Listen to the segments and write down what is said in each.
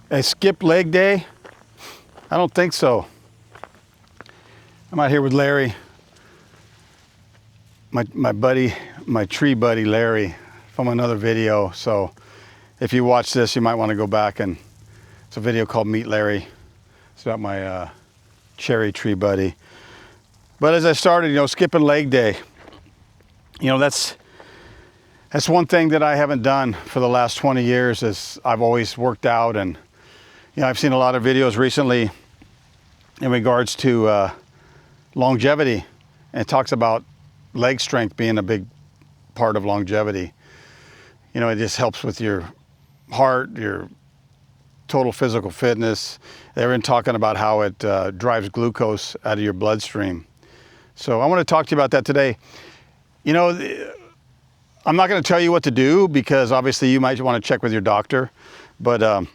A skip leg day? I don't think so. I'm out here with Larry, my buddy, my tree buddy Larry, from another video. So if you watch this, you might want to go back, and it's a video called Meet Larry. It's about my cherry tree buddy. But as I started, skipping leg day, that's one thing that I haven't done for the last 20 years. Is I've always worked out, and I've seen a lot of videos recently in regards to longevity, and it talks about leg strength being a big part of longevity. It just helps with your heart, your total physical fitness. They've been talking about how it drives glucose out of your bloodstream. So I want to talk to you about that today. I'm not going to tell you what to do, because obviously you might want to check with your doctor. But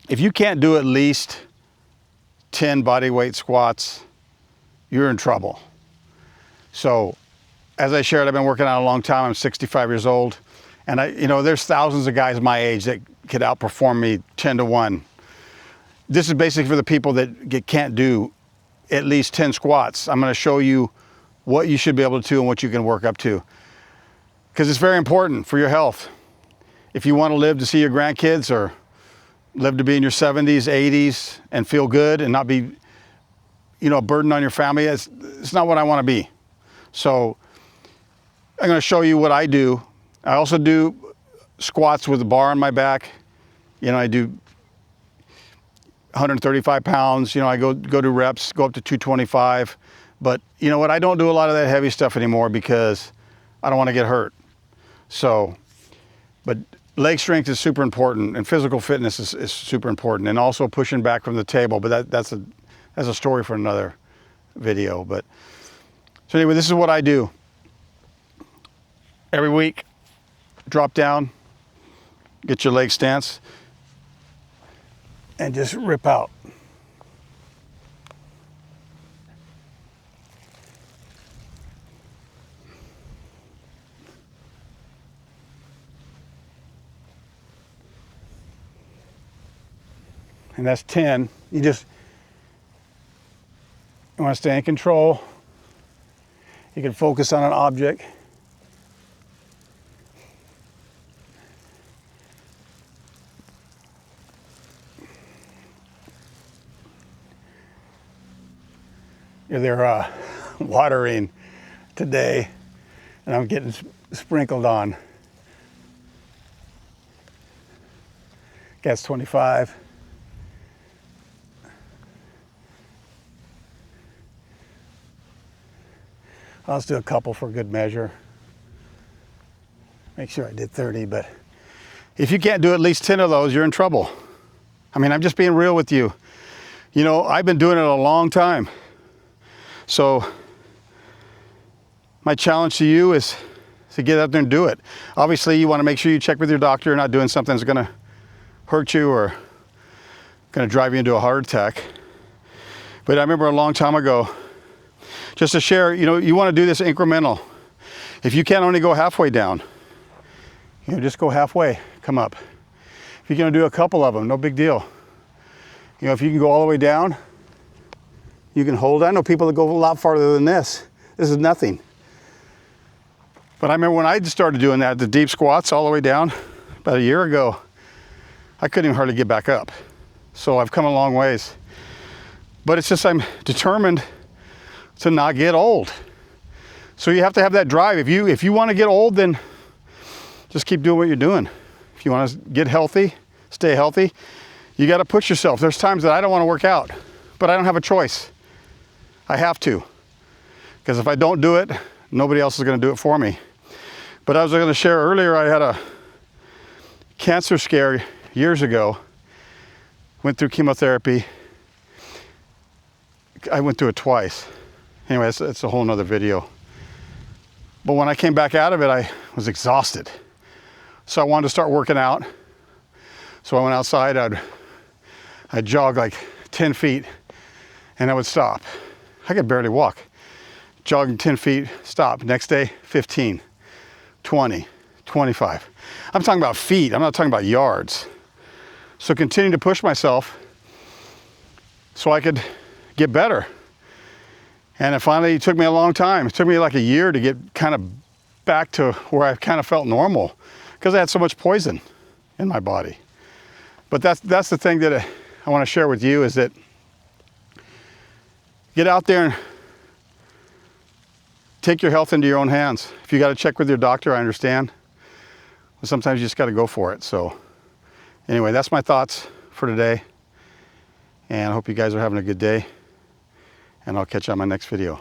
if you can't do at least 10 body weight squats, you're in trouble. So as I shared, I've been working out a long time. I'm 65 years old. And there's thousands of guys my age that could outperform me 10 to 1. This is basically for the people that can't do at least 10 squats. I'm going to show you what you should be able to do and what you can work up to, because it's very important for your health. If you want to live to see your grandkids, or live to be in your 70s, 80s, and feel good and not be, a burden on your family, it's not what I want to be. So I'm going to show you what I do. I also do squats with a bar on my back. I do 135 pounds. I go to reps, go up to 225. But you know what? I don't do a lot of that heavy stuff anymore because I don't want to get hurt. But leg strength is super important, and physical fitness is super important, and also pushing back from the table. But that's a story for another video. So anyway, this is what I do. Every week, drop down, get your leg stance, and just rip out. And that's 10. You want to stay in control. You can focus on an object. They're watering today, and I'm getting sprinkled on. Gas 25. I'll just do a couple for good measure. Make sure I did 30, but if you can't do at least 10 of those, you're in trouble. I'm just being real with you. I've been doing it a long time. So my challenge to you is to get out there and do it. Obviously, you want to make sure you check with your doctor. You're not doing something that's going to hurt you or going to drive you into a heart attack. But I remember a long time ago, just to share, you want to do this incremental. If you can't only go halfway down, just go halfway, come up. If you're going to do a couple of them, no big deal. If you can go all the way down, you can hold. I know people that go a lot farther than this. This is nothing. But I remember when I started doing that, the deep squats all the way down, about a year ago, I couldn't even hardly get back up. So I've come a long ways. But it's just I'm determined to not get old. So you have to have that drive. If you want to get old, then just keep doing what you're doing. If you want to get healthy, stay healthy, you got to push yourself. There's times that I don't want to work out, but I don't have a choice. I have to. Because if I don't do it, nobody else is going to do it for me. But I was going to share earlier, I had a cancer scare years ago. Went through chemotherapy. I went through it twice. Anyway, it's a whole nother video. But when I came back out of it, I was exhausted. So I wanted to start working out. So I went outside, I'd jog like 10 feet, and I would stop. I could barely walk. Jogging 10 feet, stop. Next day, 15, 20, 25. I'm talking about feet, I'm not talking about yards. So continue to push myself so I could get better. And it finally took me a long time. It took me like a year to get kind of back to where I kind of felt normal because I had so much poison in my body. But that's the thing that I want to share with you, is that get out there and take your health into your own hands. If you got to check with your doctor, I understand. But sometimes you just got to go for it. So anyway, that's my thoughts for today. And I hope you guys are having a good day. And I'll catch you on my next video.